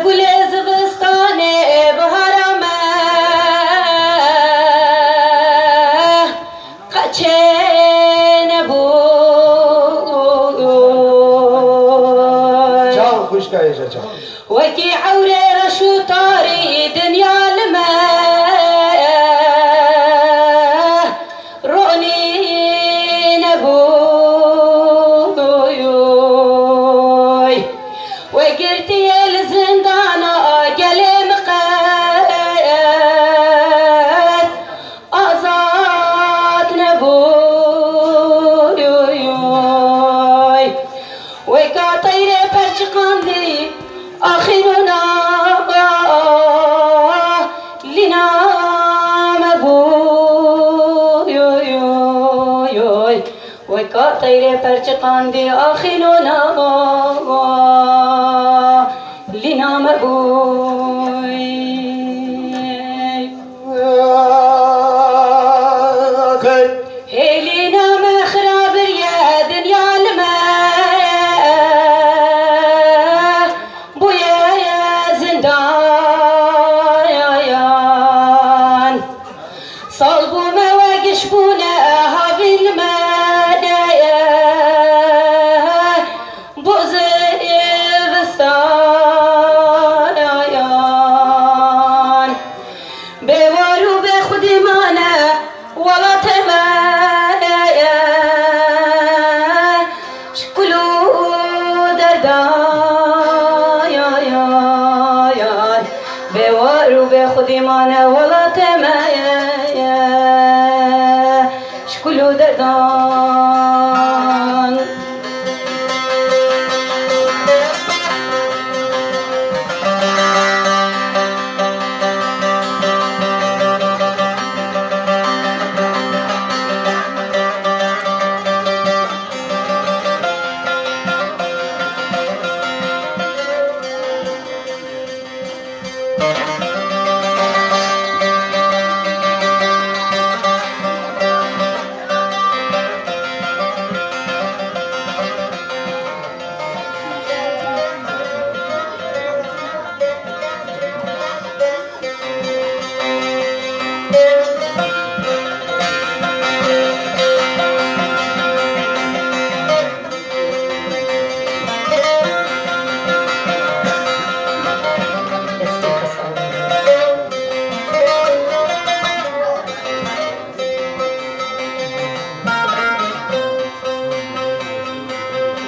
گل زبستان بهارامه قچه نبود چاو خوشکه ایجا چاو وكي عوري رشو طاري دنيا لما روني نبوي وقرتي الزندانة قلم قاد أزاد نبوي وكا طيري برشقان دي آخرنا لنا مبوي وكا طيري برشقان دي آخرنا لنا مبوي هيلينا مخرب يا دنيا لما بويا يا زندان صلبوا ما وقشبونا هذه المنايا بوزي بستان بوارو بخدي مانا ولا تمايا شكلو دردان بوارو بخدي مانا ولا تمايا شكلو دردان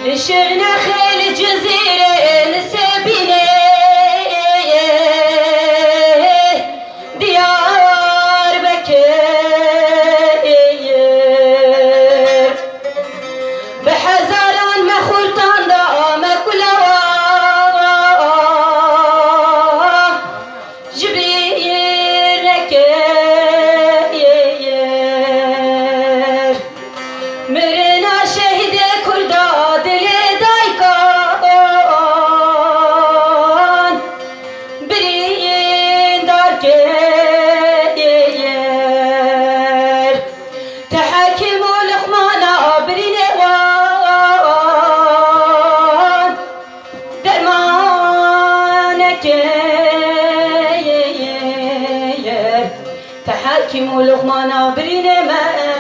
لشرنا خيل الجزيرة نسبيني ديار بكير بحزاران مخورتان دام كلوا جبريل نكير مرنا شهيد كردا تحاكم لقمانا برين ما